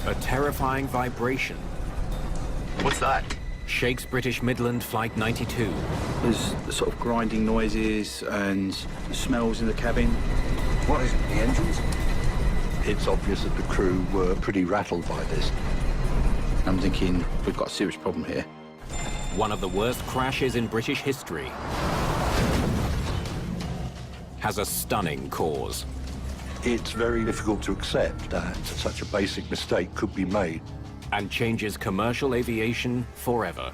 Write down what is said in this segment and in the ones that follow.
A terrifying vibration What's that? shakes British Midland Flight 92. There's the sort of grinding noises and smells in the cabin. What is it, the engines? It's obvious that the crew were pretty rattled by this. I'm thinking, we've got a serious problem here. One of the worst crashes in British history has a stunning cause. It's very difficult to accept that such a basic mistake could be made. And changes commercial aviation forever.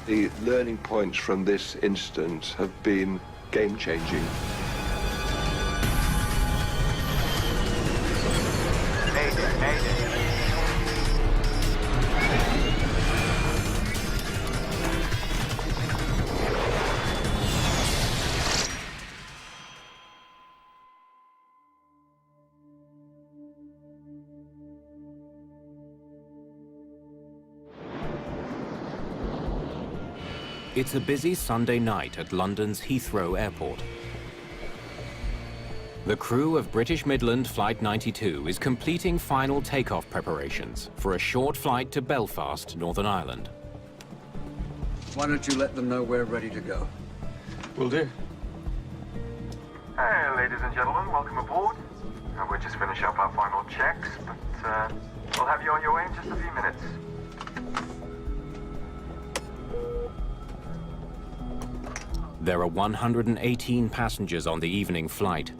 The learning points from this incident have been game-changing. It's a busy Sunday night at London's Heathrow Airport. The crew of British Midland Flight 92 is completing final takeoff preparations for a short flight to Belfast, Northern Ireland. Why don't you let them know we're ready to go? Will do. Hey, ladies and gentlemen, welcome aboard. We're just finishing up our final checks, but we'll have you on your way in just a few minutes. There are 118 passengers on the evening flight,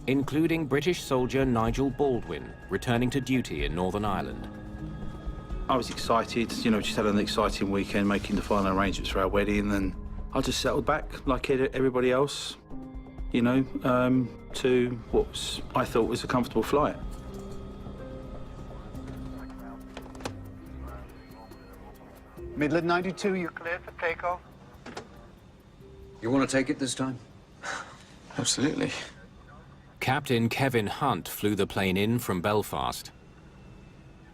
including British soldier Nigel Baldwin, returning to duty in Northern Ireland. I was excited, you know, just had an exciting weekend making the final arrangements for our wedding, and I just settled back like everybody else, you know, to I thought was a comfortable flight. Midland 92, you're cleared for takeoff. You want to take it this time? Absolutely. Captain Kevin Hunt flew the plane in from Belfast.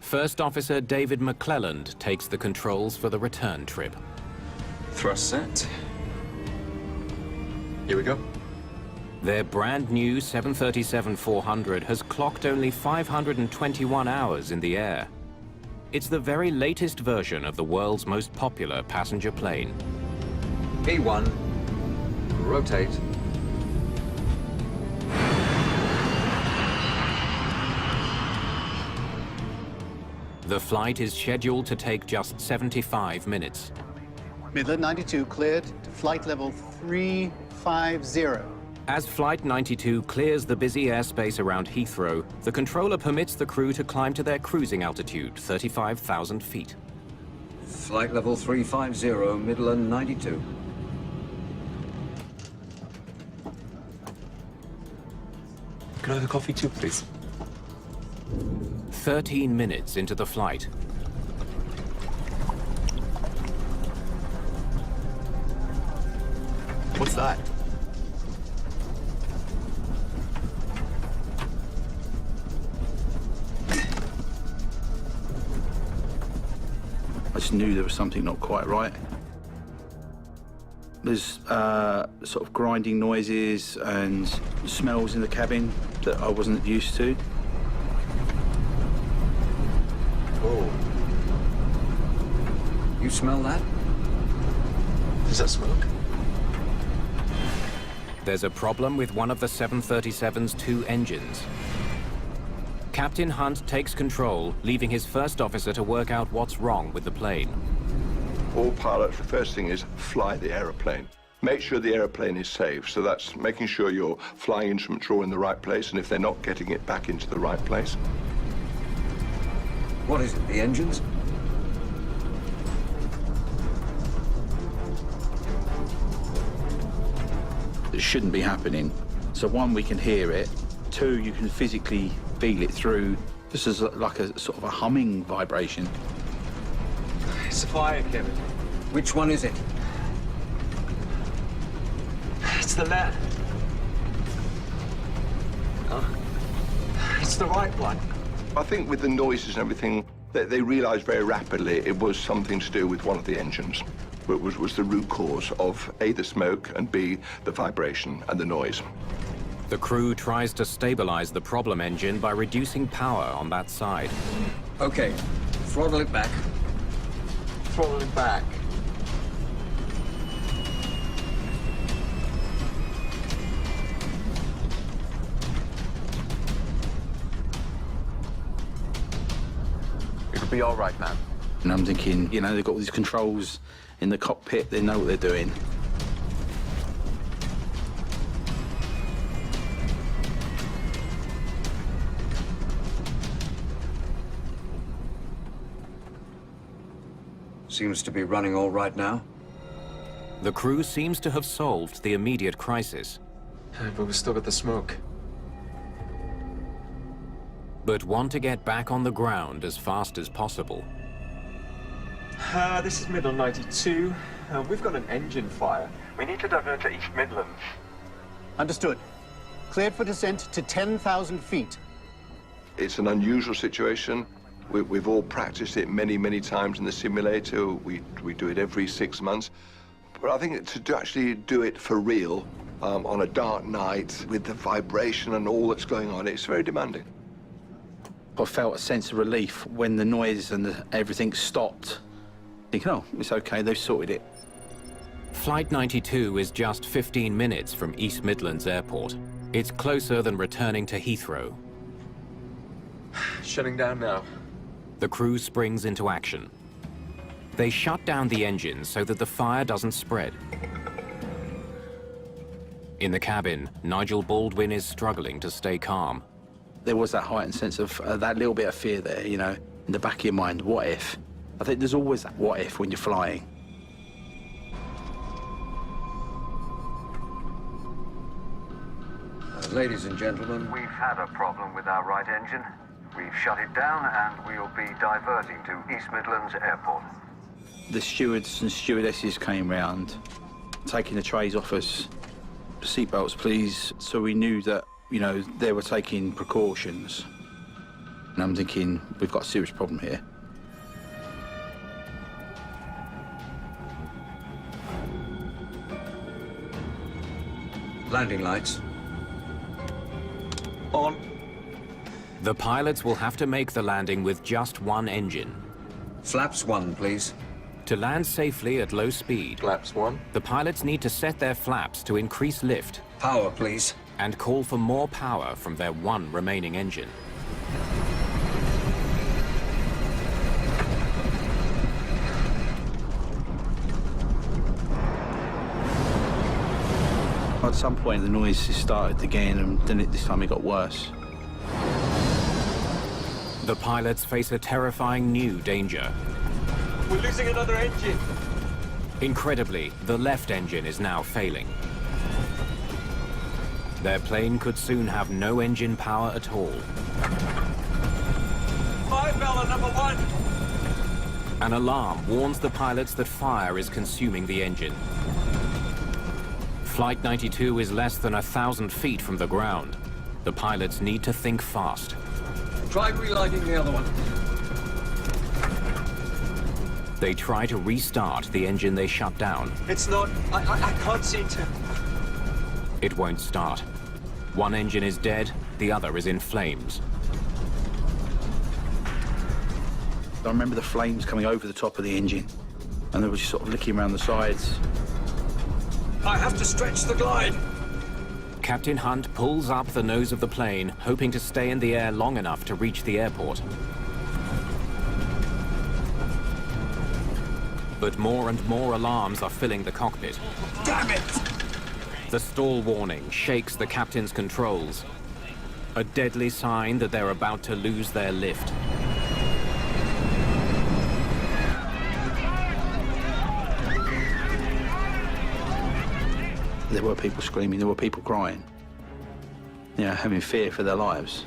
First Officer David McClelland takes the controls for the return trip. Thrust set. Here we go. Their brand new 737-400 has clocked only 521 hours in the air. It's the very latest version of the world's most popular passenger plane. P1, rotate. The flight is scheduled to take just 75 minutes. Midland 92 cleared to flight level 350. As Flight 92 clears the busy airspace around Heathrow, the controller permits the crew to climb to their cruising altitude, 35,000 feet. Flight level 350, Midland 92. Can I have a coffee too, please? 13 minutes into the flight, What's that? I just knew there was something not quite right. There's sort of grinding noises and smells in the cabin that I wasn't used to. Oh, You smell that? Is that smoke? there's a problem with one of the 737's two engines. Captain Hunt takes control, leaving his first officer to work out what's wrong with the plane. All pilots, the first thing is fly the aeroplane. Make sure the aeroplane is safe. So that's making sure your flying instruments are all in the right place, and if they're not, getting it back into the right place. What is it, the engines? It shouldn't be happening. So one, we can hear it. Two, you can physically feel it through. This is like a sort of a humming vibration. It's a fire, Kevin. Which one is it? It's the left. It's the right one. I think with the noises and everything, they realized very rapidly it was something to do with one of the engines. It was the root cause of A, the smoke, and B, the vibration and the noise. The crew tries to stabilize the problem engine by reducing power on that side. Okay, throttle it back. Throttle it back. It'll be all right, man. And I'm thinking, you know, they've got all these controls in the cockpit, they know what they're doing. Seems to be running all right now. The crew seems to have solved the immediate crisis, But we still got the smoke. but want to get back on the ground as fast as possible. This is Midland 92. We've got an engine fire. We need to divert to East Midlands. Understood. Cleared for descent to 10,000 feet. It's an unusual situation. We've all practiced it many, many times in the simulator. We do it every 6 months. But I think to actually do it for real on a dark night with the vibration and all that's going on, it's very demanding. I felt a sense of relief when the noise and everything stopped. Thinking, oh, it's okay, they've sorted it. Flight 92 is just 15 minutes from East Midlands Airport. It's closer than returning to Heathrow. Shutting down now. The crew springs into action. They shut down the engines so that the fire doesn't spread. In the cabin, Nigel Baldwin is struggling to stay calm. There was that heightened sense of that little bit of fear there, you know, in the back of your mind, what if? I think there's always that what if when you're flying. Ladies and gentlemen, We've had a problem with our right engine. We've shut it down and we'll be diverting to East Midlands Airport. The stewards and stewardesses came round, taking the trays off us. Seatbelts, please. So we knew that, you know, they were taking precautions. And I'm thinking, we've got a serious problem here. landing lights. On. The pilots will have to make the landing with just one engine. Flaps 1, please. To land safely at low speed, Flaps 1. the pilots need to set their flaps to increase lift Power, please. and call for more power from their one remaining engine. At some point, the noise started again, and then this time it got worse. The pilots face a terrifying new danger. We're losing another engine. Incredibly, the left engine is now failing. Their plane could soon have no engine power at all. 5-Bella number 1. An alarm warns the pilots that fire is consuming the engine. Flight 92 is less than 1,000 feet from the ground. The pilots need to think fast. Try relighting the other one. They try to restart the engine they shut down. It's not. I can't seem to. It won't start. One engine is dead, the other is in flames. I remember the flames coming over the top of the engine, and they were just sort of licking around the sides. I have to stretch the glide. Captain Hunt pulls up the nose of the plane, hoping to stay in the air long enough to reach the airport. But more and more alarms are filling the cockpit. Damn it! The stall warning shakes the captain's controls. A deadly sign that they're about to lose their lift. There were people screaming, there were people crying. You know, having fear for their lives.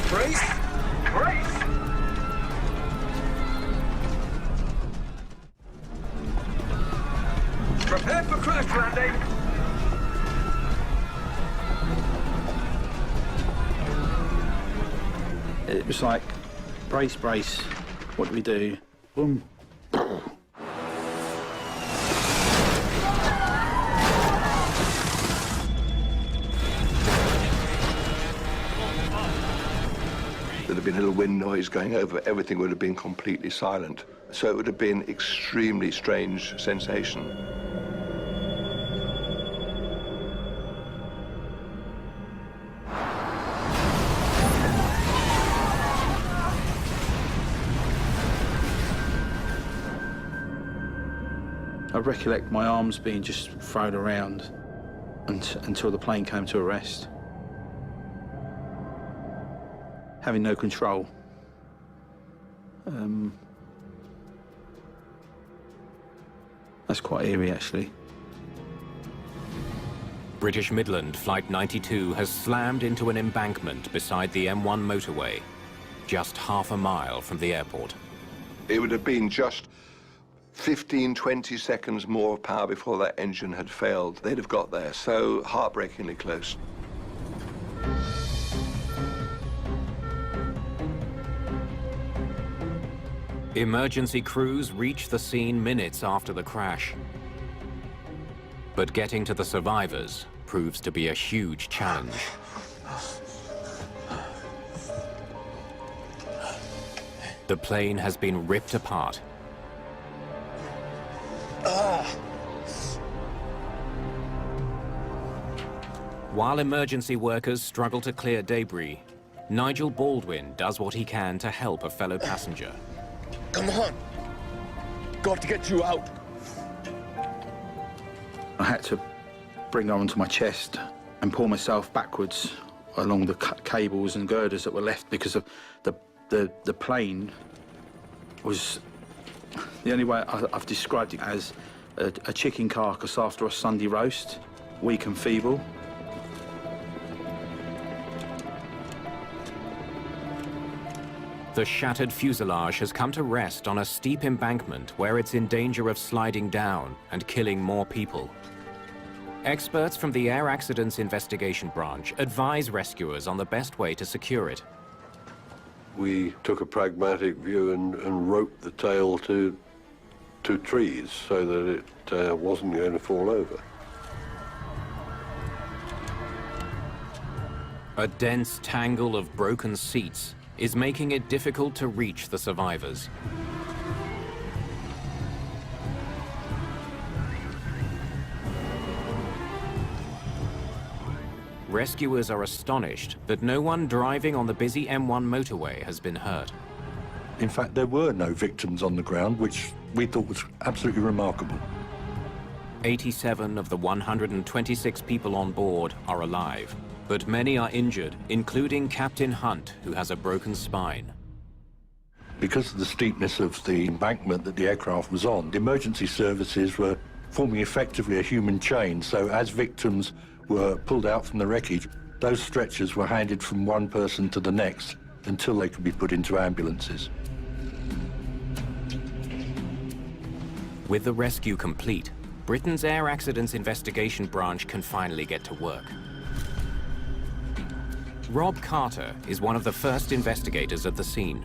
Brace! Brace! Prepare for crash landing! It was like, brace, brace. What do we do? Boom. have been a little wind noise going over, everything would have been completely silent. So it would have been an extremely strange sensation. I recollect my arms being just thrown around until the plane came to a rest. Having no control. That's quite eerie, actually. British Midland Flight 92 has slammed into an embankment beside the M1 motorway, just half a mile from the airport. It would have been just 15, 20 seconds more of power before that engine had failed. They'd have got there, so heartbreakingly close. Emergency crews reach the scene minutes after the crash. But getting to the survivors proves to be a huge challenge. The plane has been ripped apart. While emergency workers struggle to clear debris, Nigel Baldwin does what he can to help a fellow passenger. Come on. Got to get you out. I had to bring her onto my chest and pull myself backwards along the cables and girders that were left because of the plane was... The only way I've described it as a chicken carcass after a Sunday roast, weak and feeble. The shattered fuselage has come to rest on a steep embankment where it's in danger of sliding down and killing more people. Experts from the Air Accidents Investigation Branch advise rescuers on the best way to secure it. We took a pragmatic view and roped the tail to trees so that it wasn't going to fall over. A dense tangle of broken seats is making it difficult to reach the survivors. Rescuers are astonished that no one driving on the busy M1 motorway has been hurt. In fact, there were no victims on the ground, which we thought was absolutely remarkable. 87 of the 126 people on board are alive, but many are injured, including Captain Hunt, who has a broken spine. Because of the steepness of the embankment that the aircraft was on, the emergency services were forming effectively a human chain, so as victims were pulled out from the wreckage, those stretchers were handed from one person to the next until they could be put into ambulances. With the rescue complete, Britain's Air Accidents Investigation Branch can finally get to work. Rob Carter is one of the first investigators at the scene.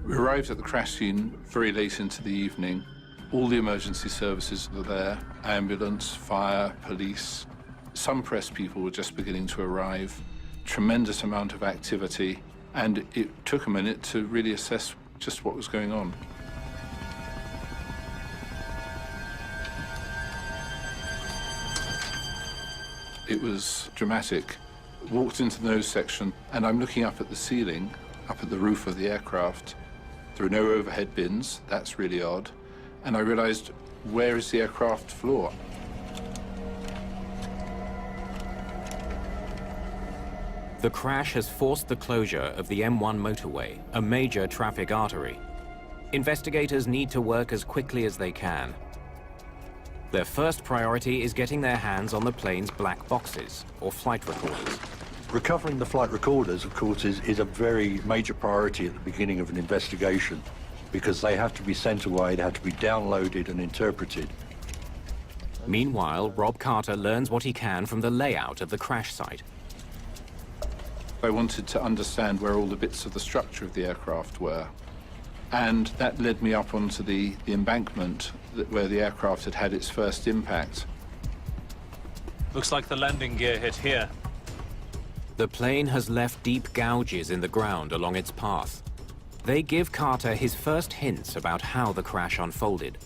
We arrived at the crash scene very late into the evening. All the emergency services were there, ambulance, fire, police. Some press people were just beginning to arrive. Tremendous amount of activity, and it took a minute to really assess just what was going on. It was dramatic. Walked into the nose section, and I'm looking up at the ceiling, up at the roof of the aircraft. There are no overhead bins. That's really odd. And I realized, where is the aircraft floor? The crash has forced the closure of the M1 motorway, a major traffic artery. Investigators need to work as quickly as they can. Their first priority is getting their hands on the plane's black boxes, or flight recorders. Recovering the flight recorders, of course, is a very major priority at the beginning of an investigation, because they have to be sent away, they have to be downloaded and interpreted. Meanwhile, Rob Carter learns what he can from the layout of the crash site. I wanted to understand where all the bits of the structure of the aircraft were. And that led me up onto the embankment where the aircraft had had its first impact. Looks like the landing gear hit here. The plane has left deep gouges in the ground along its path. They give Carter his first hints about how the crash unfolded.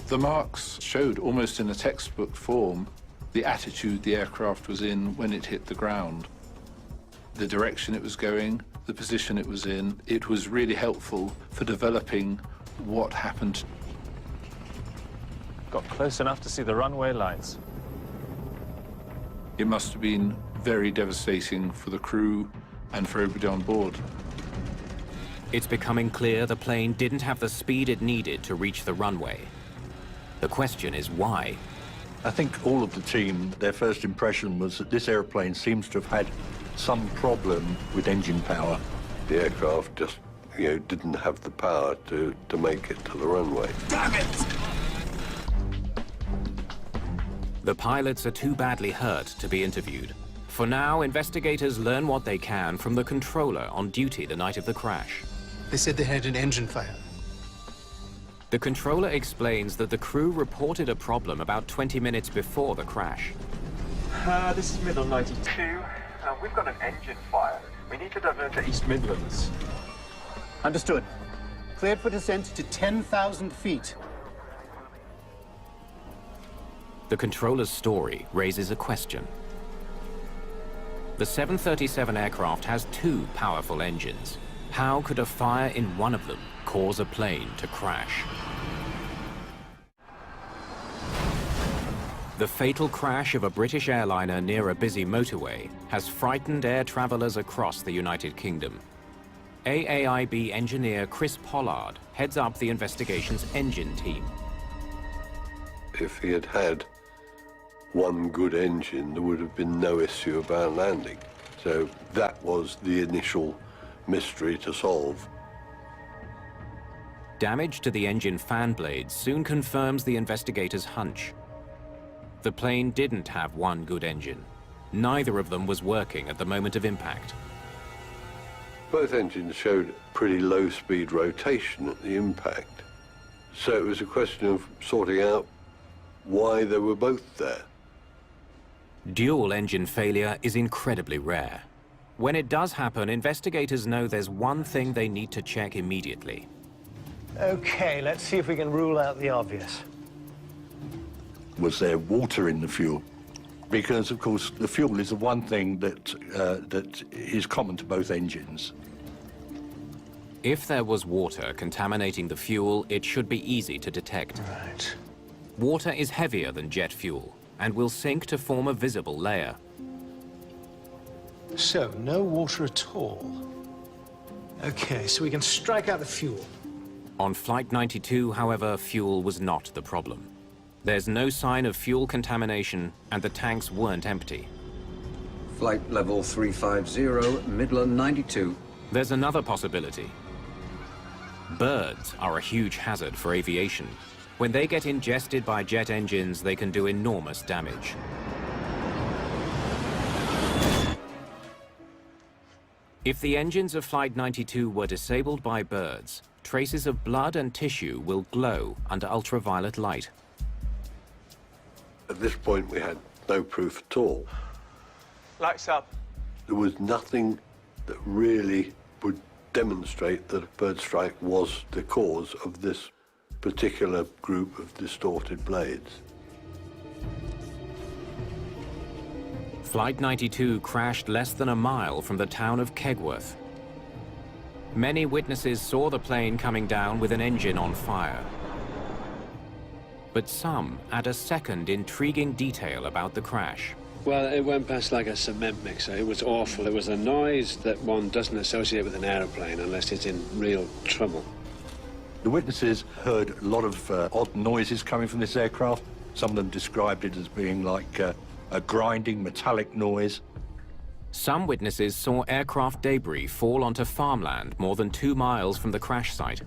The marks showed almost in a textbook form the attitude the aircraft was in when it hit the ground. The direction it was going, the position it was in. It was really helpful for developing what happened. Got close enough to see the runway lights. It must have been very devastating for the crew and for everybody on board. It's becoming clear the plane didn't have the speed it needed to reach the runway. The question is why? I think all of the team, their first impression was that this airplane seems to have had some problem with engine power. The aircraft just, didn't have the power to make it to the runway. Damn it! The pilots are too badly hurt to be interviewed. For now, investigators learn what they can from the controller on duty the night of the crash. They said they had an engine fire. The controller explains that the crew reported a problem about 20 minutes before the crash. This is Midland 92. We've got an engine fire. We need to divert to East Midlands. Understood. Cleared for descent to 10,000 feet. The controller's story raises a question. The 737 aircraft has two powerful engines. How could a fire in one of them cause a plane to crash? The fatal crash of a British airliner near a busy motorway has frightened air travelers across the United Kingdom. AAIB engineer Chris Pollard heads up the investigation's engine team. If he had had one good engine, there would have been no issue about landing. So that was the initial mystery to solve. Damage to the engine fan blades soon confirms the investigators' hunch. The plane didn't have one good engine. Neither of them was working at the moment of impact. Both engines showed pretty low speed rotation at the impact. So it was a question of sorting out why they were both there. Dual engine failure is incredibly rare. When it does happen, investigators know there's one thing they need to check immediately. Okay, let's see if we can rule out the obvious. Was there water in the fuel? Because, of course, the fuel is the one thing that is common to both engines. If there was water contaminating the fuel, it should be easy to detect. Right. Water is heavier than jet fuel and will sink to form a visible layer. So, no water at all. Okay, so we can strike out the fuel. On Flight 92, however, fuel was not the problem. There's no sign of fuel contamination, and the tanks weren't empty. Flight level 350, Midland 92. There's another possibility. Birds are a huge hazard for aviation. When they get ingested by jet engines, they can do enormous damage. If the engines of Flight 92 were disabled by birds, traces of blood and tissue will glow under ultraviolet light. At this point, we had no proof at all. Lights up. There was nothing that really would demonstrate that a bird strike was the cause of this particular group of distorted blades. Flight 92 crashed less than a mile from the town of Kegworth. Many witnesses saw the plane coming down with an engine on fire. But some add a second intriguing detail about the crash. Well, it went past like a cement mixer. It was awful. It was a noise that one doesn't associate with an aeroplane unless it's in real trouble. The witnesses heard a lot of odd noises coming from this aircraft. Some of them described it as being like a grinding metallic noise. Some witnesses saw aircraft debris fall onto farmland more than 2 miles from the crash site.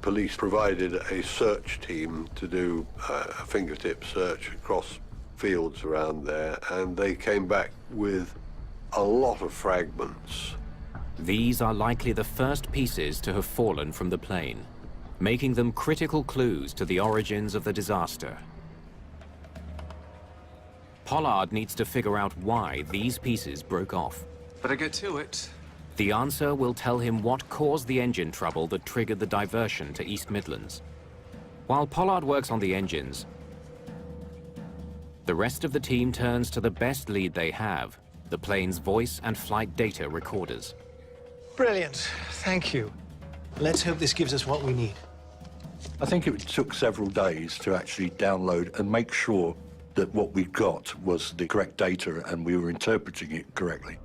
Police provided a search team to do a fingertip search across fields around there, and they came back with a lot of fragments. These are likely the first pieces to have fallen from the plane, making them critical clues to the origins of the disaster. Pollard needs to figure out why these pieces broke off. Better get to it. The answer will tell him what caused the engine trouble that triggered the diversion to East Midlands. While Pollard works on the engines, the rest of the team turns to the best lead they have, the plane's voice and flight data recorders. Brilliant. Thank you. Let's hope this gives us what we need. I think it took several days to actually download and make sure that what we got was the correct data and we were interpreting it correctly.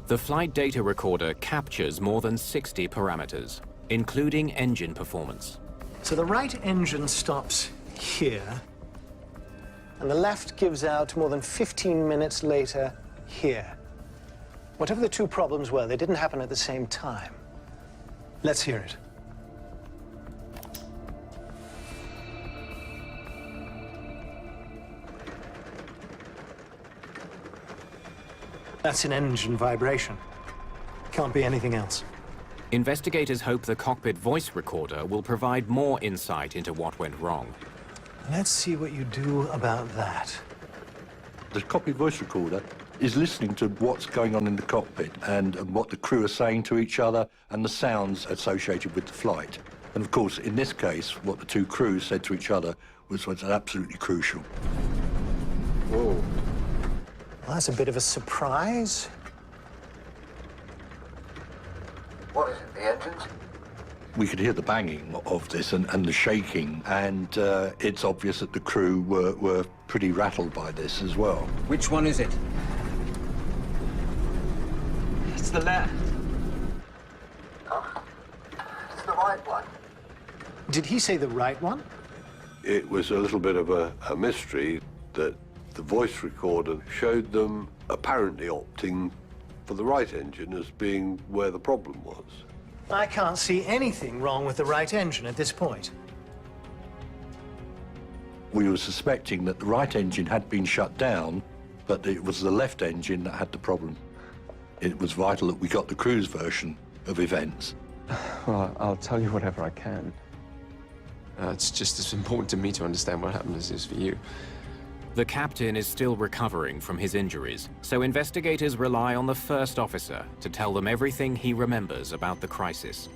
The flight data recorder captures more than 60 parameters, including engine performance. So the right engine stops here, and the left gives out more than 15 minutes later here. Whatever the two problems were, they didn't happen at the same time. Let's hear it. That's an engine vibration. Can't be anything else. Investigators hope the cockpit voice recorder will provide more insight into what went wrong. Let's see what you do about that. The cockpit voice recorder is listening to what's going on in the cockpit and what the crew are saying to each other and the sounds associated with the flight. And of course, in this case, what the two crews said to each other was absolutely crucial. Whoa. Well, that's a bit of a surprise. What is it, the engines? We could hear the banging of this and the shaking, and it's obvious that the crew were pretty rattled by this as well. Which one is it? It's the left. Oh, it's the right one. Did he say the right one? It was a little bit of a mystery that the voice recorder showed them apparently opting for the right engine as being where the problem was. I can't see anything wrong with the right engine at this point. We were suspecting that the right engine had been shut down, but it was the left engine that had the problem. It was vital that we got the crew's version of events. Well, I'll tell you whatever I can. It's just as important to me to understand what happened as it is for you. The captain is still recovering from his injuries, so investigators rely on the first officer to tell them everything he remembers about the crisis.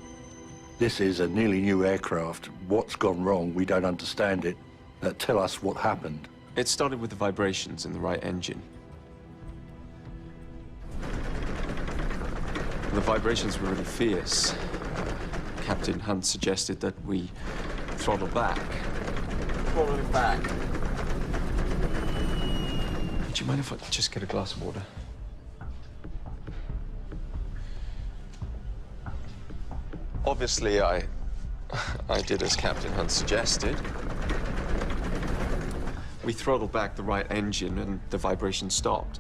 This is a nearly new aircraft. What's gone wrong? We don't understand it. Tell us what happened. It started with the vibrations in the right engine. The vibrations were really fierce. Captain Hunt suggested that we throttle back. Throttle it back. Do you mind if I just get a glass of water? Obviously, I did as Captain Hunt suggested. We throttled back the right engine and the vibration stopped.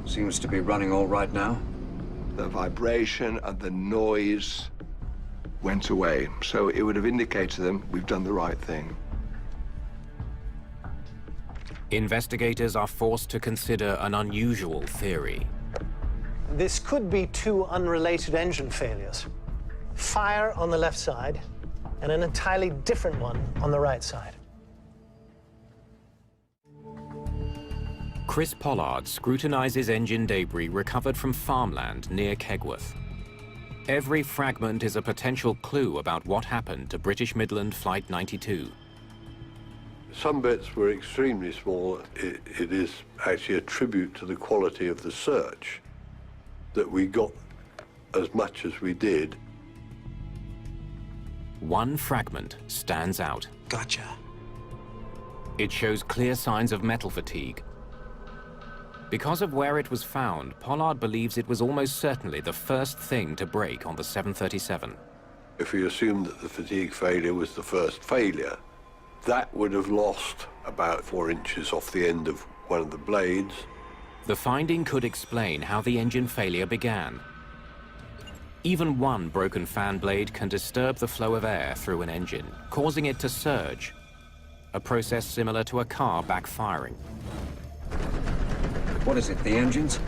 Seems to be running all right now. The vibration and the noise went away, so it would have indicated to them we've done the right thing. Investigators are forced to consider an unusual theory. This could be two unrelated engine failures. Fire on the left side, and an entirely different one on the right side. Chris Pollard scrutinizes engine debris recovered from farmland near Kegworth. Every fragment is a potential clue about what happened to British Midland Flight 92. Some bits were extremely small. It is actually a tribute to the quality of the search that we got as much as we did. One fragment stands out. Gotcha. It shows clear signs of metal fatigue. Because of where it was found, Pollard believes it was almost certainly the first thing to break on the 737. If we assume that the fatigue failure was the first failure, that would have lost about 4 inches off the end of one of the blades. The finding could explain how the engine failure began. Even one broken fan blade can disturb the flow of air through an engine, causing it to surge, a process similar to a car backfiring. What is it, the engines?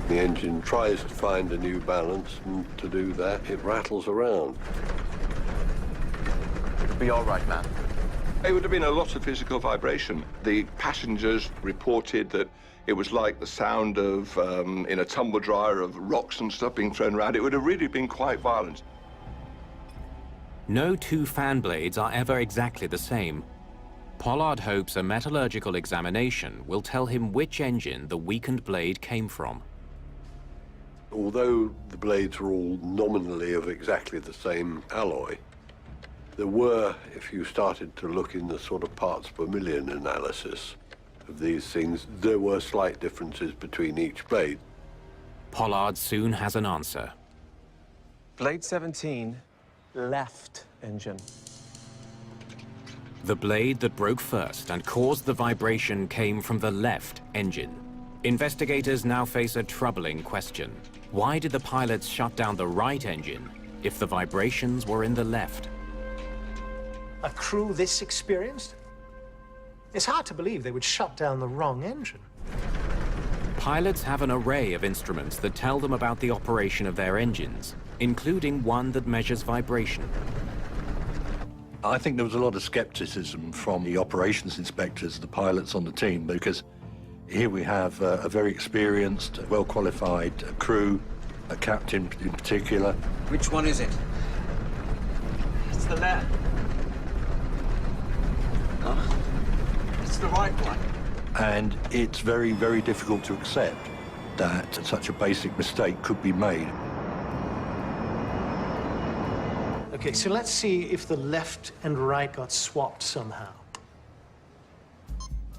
The engine tries to find a new balance, and to do that, it rattles around. It'll be all right, man. It would have been a lot of physical vibration. The passengers reported that it was like the sound of, in a tumble dryer, of rocks and stuff being thrown around. It would have really been quite violent. No two fan blades are ever exactly the same. Pollard hopes a metallurgical examination will tell him which engine the weakened blade came from. Although the blades were all nominally of exactly the same alloy, there were, if you started to look in the sort of parts per million analysis of these things, there were slight differences between each blade. Pollard soon has an answer. Blade 17, left engine. The blade that broke first and caused the vibration came from the left engine. Investigators now face a troubling question. Why did the pilots shut down the right engine if the vibrations were in the left? A crew this experienced? It's hard to believe they would shut down the wrong engine. Pilots have an array of instruments that tell them about the operation of their engines, including one that measures vibration. I think there was a lot of skepticism from the operations inspectors, the pilots on the team, because here we have a very experienced, well-qualified crew, a captain in particular. Which one is it? It's the left. Huh? It's the right one. And it's very, very difficult to accept that such a basic mistake could be made. Okay, so let's see if the left and right got swapped somehow.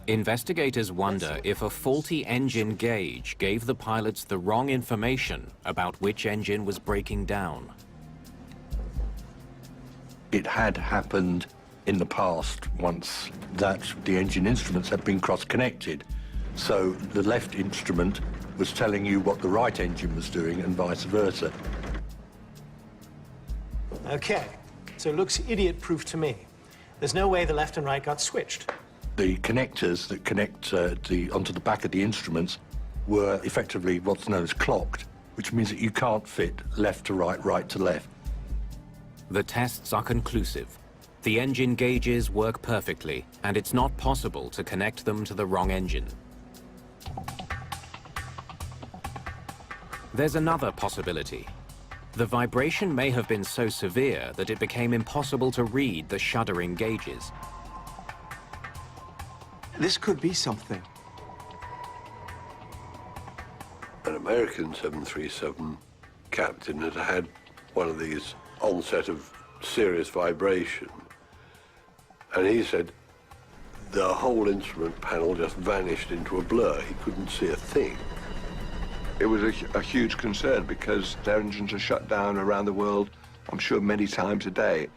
Investigators wonder if a faulty engine gauge gave the pilots the wrong information about which engine was breaking down. It had happened in the past once that the engine instruments had been cross-connected. So the left instrument was telling you what the right engine was doing and vice versa. Okay, so it looks idiot-proof to me. There's no way the left and right got switched. The connectors that connect onto the back of the instruments were effectively what's known as clocked, which means that you can't fit left to right, right to left. The tests are conclusive. The engine gauges work perfectly, and it's not possible to connect them to the wrong engine. There's another possibility. The vibration may have been so severe that it became impossible to read the shuddering gauges. This could be something. An American 737 captain had had one of these onset of serious vibration, and he said the whole instrument panel just vanished into a blur. He couldn't see a thing. It was a huge concern because their engines are shut down around the world, I'm sure many times a day.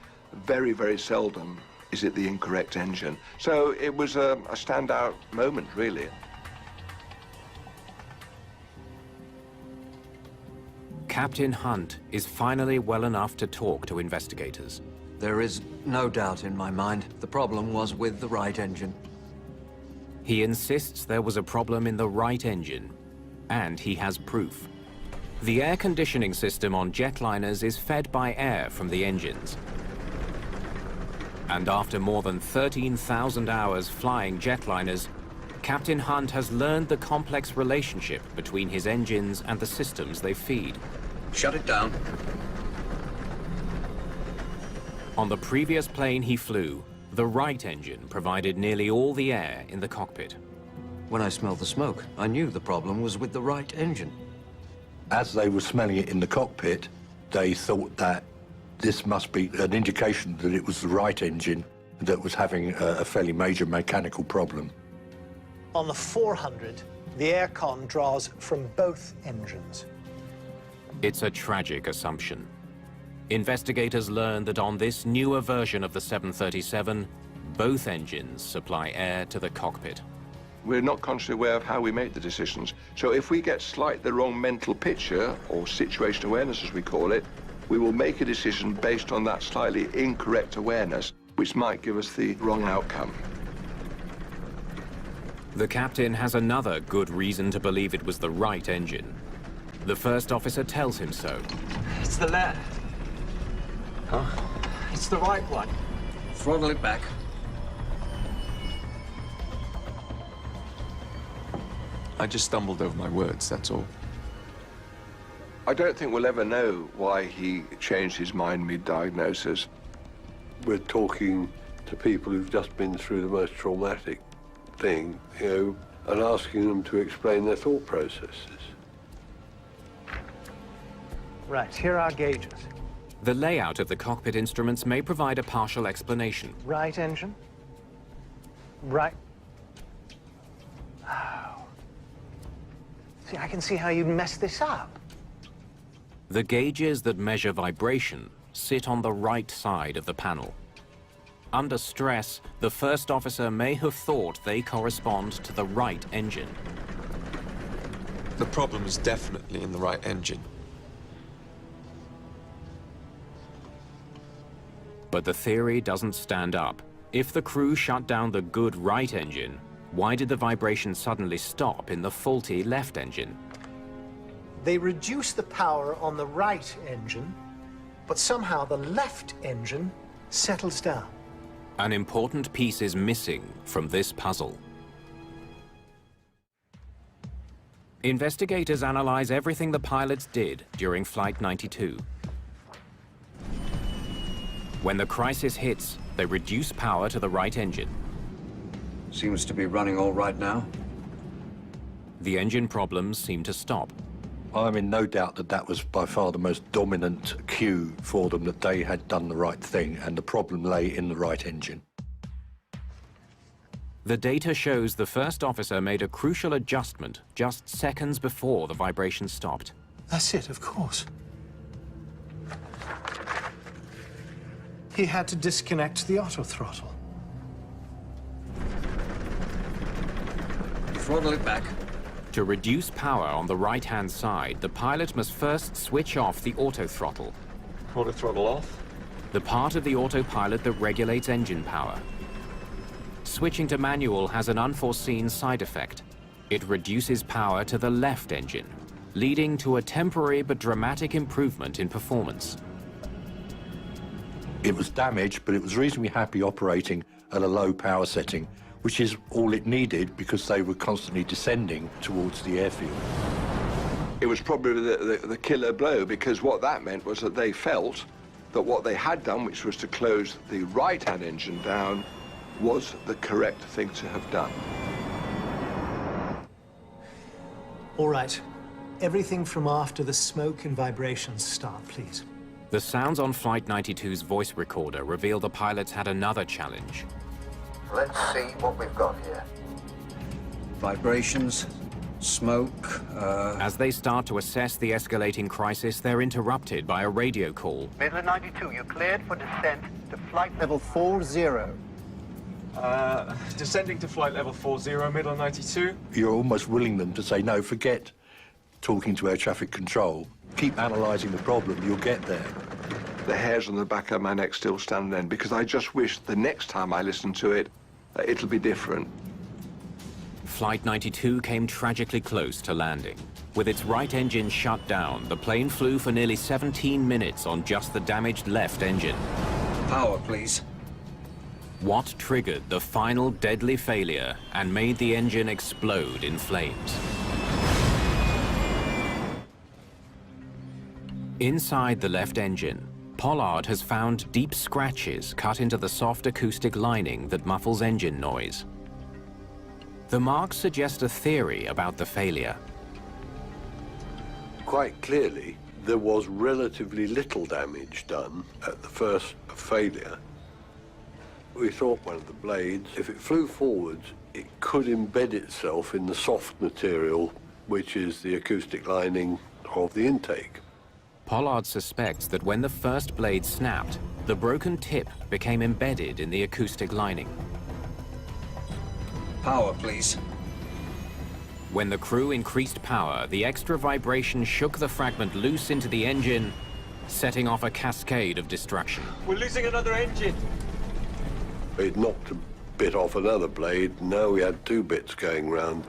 Very, very seldom is it the incorrect engine. So it was a standout moment, really. Captain Hunt is finally well enough to talk to investigators. There is no doubt in my mind the problem was with the right engine. He insists there was a problem in the right engine, and he has proof. The air conditioning system on jetliners is fed by air from the engines. And after more than 13,000 hours flying jetliners, Captain Hunt has learned the complex relationship between his engines and the systems they feed. Shut it down. On the previous plane he flew, the right engine provided nearly all the air in the cockpit. When I smelled the smoke, I knew the problem was with the right engine. As they were smelling it in the cockpit, they thought that this must be an indication that it was the right engine that was having a fairly major mechanical problem. On the 400, the aircon draws from both engines. It's a tragic assumption. Investigators learn that on this newer version of the 737, both engines supply air to the cockpit. We're not consciously aware of how we make the decisions. So if we get slightly the wrong mental picture, or situation awareness as we call it, we will make a decision based on that slightly incorrect awareness, which might give us the wrong outcome. The captain has another good reason to believe it was the right engine. The first officer tells him so. It's the left. Huh? It's the right one. Throttle it back. I just stumbled over my words, that's all. I don't think we'll ever know why he changed his mind mid-diagnosis. We're talking to people who've just been through the most traumatic thing, you know, and asking them to explain their thought processes. Right, here are gauges. The layout of the cockpit instruments may provide a partial explanation. Right engine. Right. Oh. See, I can see how you'd mess this up. The gauges that measure vibration sit on the right side of the panel. Under stress, the first officer may have thought they correspond to the right engine. The problem is definitely in the right engine. But the theory doesn't stand up. If the crew shut down the good right engine, why did the vibration suddenly stop in the faulty left engine? They reduce the power on the right engine, but somehow the left engine settles down. An important piece is missing from this puzzle. Investigators analyze everything the pilots did during Flight 92. When the crisis hits, they reduce power to the right engine. Seems to be running all right now. The engine problems seem to stop. I'm in no doubt that that was by far the most dominant cue for them that they had done the right thing and the problem lay in the right engine. The data shows the first officer made a crucial adjustment just seconds before the vibration stopped. That's it, of course. He had to disconnect the autothrottle. Throttle it back. To reduce power on the right-hand side, the pilot must first switch off the autothrottle. Autothrottle off. The part of the autopilot that regulates engine power. Switching to manual has an unforeseen side effect. It reduces power to the left engine, leading to a temporary but dramatic improvement in performance. It was damaged, but it was reasonably happy operating at a low power setting, which is all it needed because they were constantly descending towards the airfield. It was probably the killer blow, because what that meant was that they felt that what they had done, which was to close the right-hand engine down, was the correct thing to have done. All right. Everything from after the smoke and vibrations start, please. The sounds on Flight 92's voice recorder reveal the pilots had another challenge. Let's see what we've got here. Vibrations, smoke, As they start to assess the escalating crisis, they're interrupted by a radio call. Midland 92, you're cleared for descent to flight level 40. Descending to flight level 40, Midland 92. You're almost willing them to say, no, forget talking to air traffic control. Keep analysing the problem, you'll get there. The hairs on the back of my neck still stand then, because I just wish the next time I listen to it, it'll be different. Flight 92 came tragically close to landing. With its right engine shut down, the plane flew for nearly 17 minutes on just the damaged left engine. Power, please. What triggered the final deadly failure and made the engine explode in flames? Inside the left engine, Pollard has found deep scratches cut into the soft acoustic lining that muffles engine noise. The marks suggest a theory about the failure. Quite clearly, there was relatively little damage done at the first failure. We thought one of the blades, if it flew forwards, it could embed itself in the soft material, which is the acoustic lining of the intake. Pollard suspects that when the first blade snapped, the broken tip became embedded in the acoustic lining. Power, please. When the crew increased power, the extra vibration shook the fragment loose into the engine, setting off a cascade of destruction. We're losing another engine. It knocked a bit off another blade. Now we had two bits going round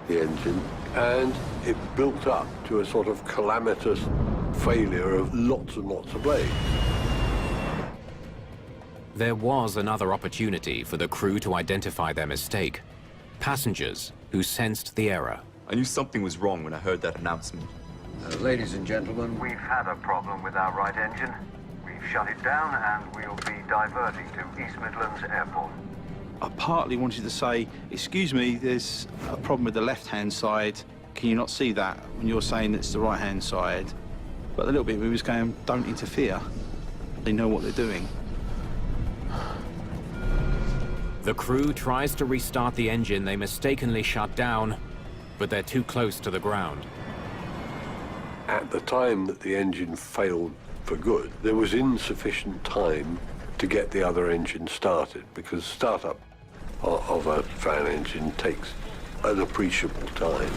the engine, and it built up to a sort of calamitous failure of lots and lots of blades. There was another opportunity for the crew to identify their mistake. Passengers who sensed the error. I knew something was wrong when I heard that announcement. Ladies and gentlemen, we've had a problem with our right engine. We've shut it down and we'll be diverting to East Midlands Airport. I partly wanted to say, excuse me, there's a problem with the left-hand side. Can you not see that when you're saying it's the right-hand side? But a little bit we was going, don't interfere. They know what they're doing. The crew tries to restart the engine they mistakenly shut down, but they're too close to the ground. At the time that the engine failed for good, there was insufficient time to get the other engine started, because startup of a fan engine takes an appreciable time.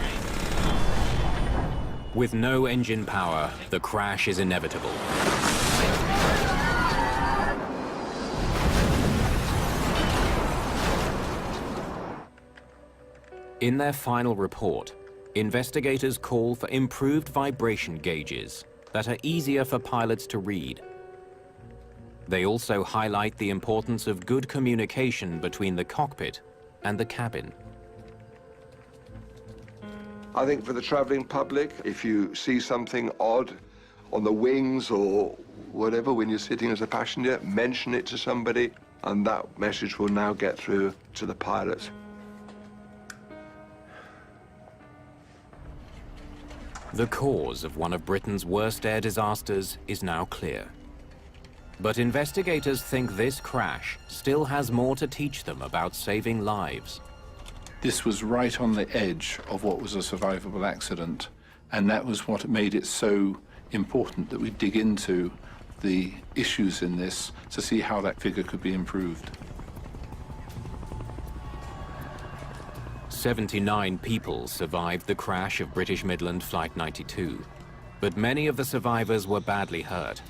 With no engine power, the crash is inevitable. In their final report, investigators call for improved vibration gauges that are easier for pilots to read. They also highlight the importance of good communication between the cockpit and the cabin. I think for the travelling public, if you see something odd on the wings or whatever when you're sitting as a passenger, mention it to somebody, and that message will now get through to the pilots. The cause of one of Britain's worst air disasters is now clear. But investigators think this crash still has more to teach them about saving lives. This was right on the edge of what was a survivable accident, and that was what made it so important that we dig into the issues in this to see how that figure could be improved. 79 people survived the crash of British Midland Flight 92, but many of the survivors were badly hurt.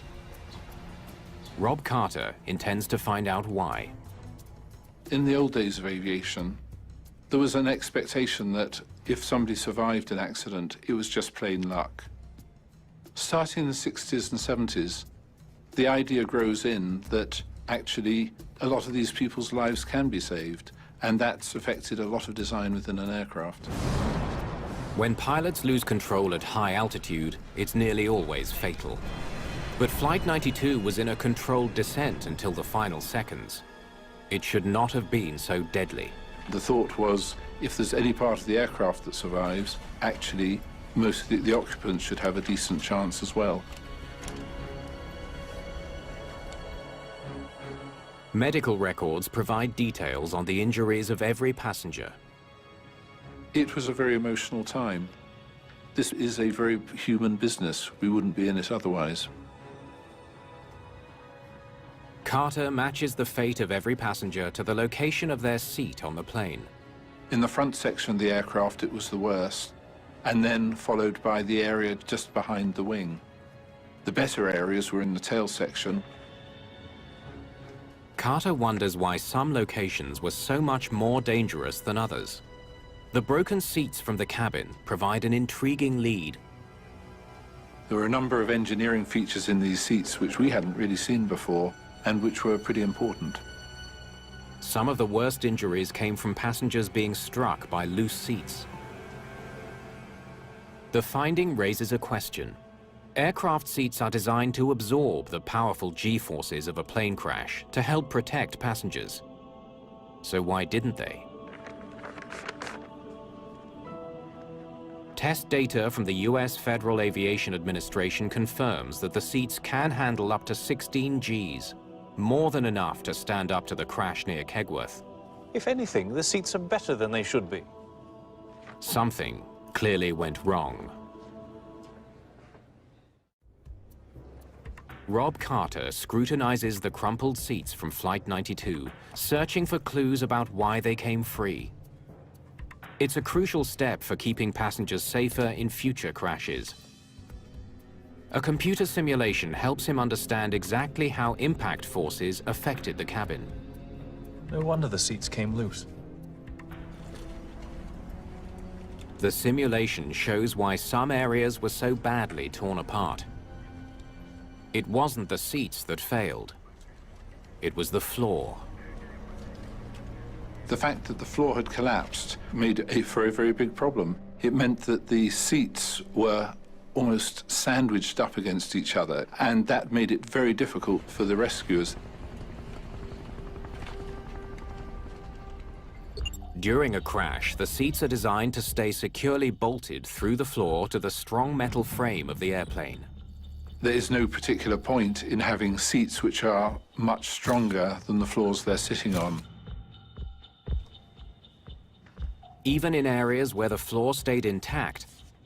Rob Carter intends to find out why. In the old days of aviation, there was an expectation that if somebody survived an accident, it was just plain luck. Starting in the 60s and 70s, the idea grows in that actually a lot of these people's lives can be saved, and that's affected a lot of design within an aircraft. When pilots lose control at high altitude, it's nearly always fatal. But Flight 92 was in a controlled descent until the final seconds. It should not have been so deadly. The thought was, if there's any part of the aircraft that survives, actually, most of the occupants should have a decent chance as well. Medical records provide details on the injuries of every passenger. It was a very emotional time. This is a very human business. We wouldn't be in it otherwise. Carter matches the fate of every passenger to the location of their seat on the plane. In the front section of the aircraft, it was the worst, and then followed by the area just behind the wing. The better areas were in the tail section. Carter wonders why some locations were so much more dangerous than others. The broken seats from the cabin provide an intriguing lead. There were a number of engineering features in these seats which we hadn't really seen before, and which were pretty important. Some of the worst injuries came from passengers being struck by loose seats. The finding raises a question. Aircraft seats are designed to absorb the powerful G-forces of a plane crash to help protect passengers. So why didn't they? Test data from the US Federal Aviation Administration confirms that the seats can handle up to 16 Gs, more than enough to stand up to the crash near Kegworth. If anything, the seats are better than they should be. Something clearly went wrong. Rob Carter scrutinizes the crumpled seats from Flight 92, searching for clues about why they came free. It's a crucial step for keeping passengers safer in future crashes. A computer simulation helps him understand exactly how impact forces affected the cabin. No wonder the seats came loose. The simulation shows why some areas were so badly torn apart. It wasn't the seats that failed. It was the floor. The fact that the floor had collapsed made a very, very big problem. It meant that the seats were almost sandwiched up against each other, and that made it very difficult for the rescuers. During a crash, the seats are designed to stay securely bolted through the floor to the strong metal frame of the airplane. There is no particular point in having seats which are much stronger than the floors they're sitting on. Even in areas where the floor stayed intact,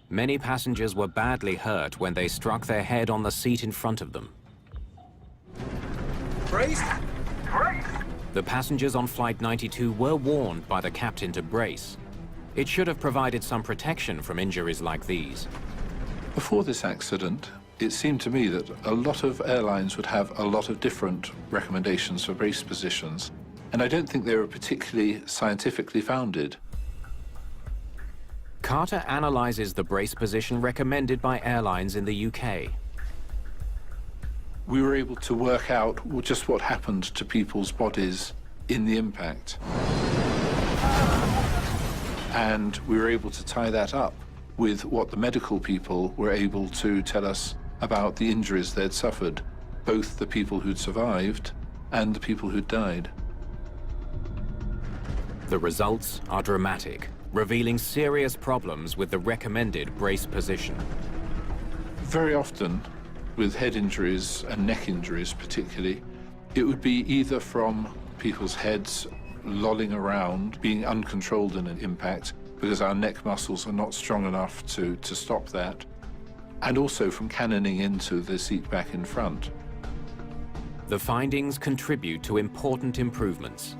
many passengers were badly hurt when they struck their head on the seat in front of them. Brace! Brace! The passengers on Flight 92 were warned by the captain to brace. It should have provided some protection from injuries like these. Before this accident, it seemed to me that a lot of airlines would have a lot of different recommendations for brace positions, and I don't think they were particularly scientifically founded. Carter analyzes the brace position recommended by airlines in the UK. We were able to work out just what happened to people's bodies in the impact. And we were able to tie that up with what the medical people were able to tell us about the injuries they'd suffered, both the people who'd survived and the people who'd died. The results are dramatic, revealing serious problems with the recommended brace position. Very often, with head injuries and neck injuries particularly, it would be either from people's heads lolling around, being uncontrolled in an impact, because our neck muscles are not strong enough to stop that, and also from cannoning into the seat back in front. The findings contribute to important improvements.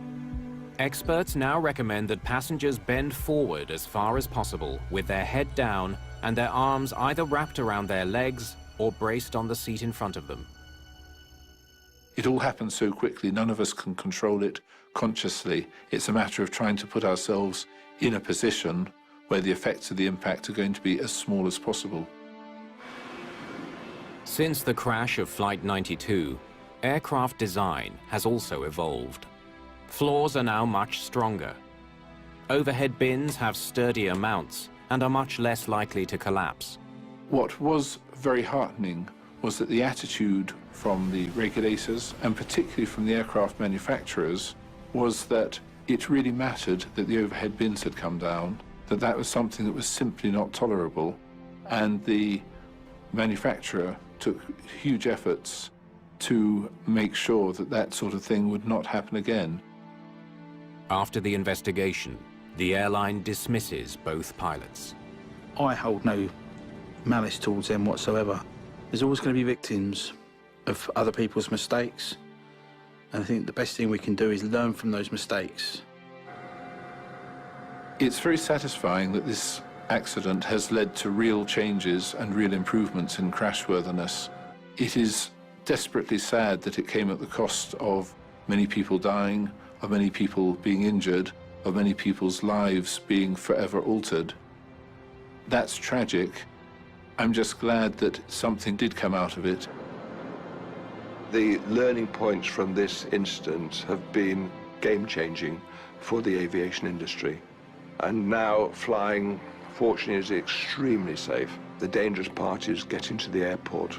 Experts now recommend that passengers bend forward as far as possible with their head down and their arms either wrapped around their legs or braced on the seat in front of them. It all happens so quickly, none of us can control it consciously. It's a matter of trying to put ourselves in a position where the effects of the impact are going to be as small as possible. Since the crash of Flight 92, aircraft design has also evolved. Floors are now much stronger. Overhead bins have sturdier mounts and are much less likely to collapse. What was very heartening was that the attitude from the regulators, and particularly from the aircraft manufacturers, was that it really mattered that the overhead bins had come down, that that was something that was simply not tolerable, and the manufacturer took huge efforts to make sure that that sort of thing would not happen again. After the investigation, the airline dismisses both pilots. I hold no malice towards them whatsoever. There's always going to be victims of other people's mistakes, and I think the best thing we can do is learn from those mistakes. It's very satisfying that this accident has led to real changes and real improvements in crashworthiness. It is desperately sad that it came at the cost of many people dying, of many people being injured, of many people's lives being forever altered. That's tragic. I'm just glad that something did come out of it. The learning points from this incident have been game-changing for the aviation industry. And now flying, fortunately, is extremely safe. The dangerous part is getting to the airport.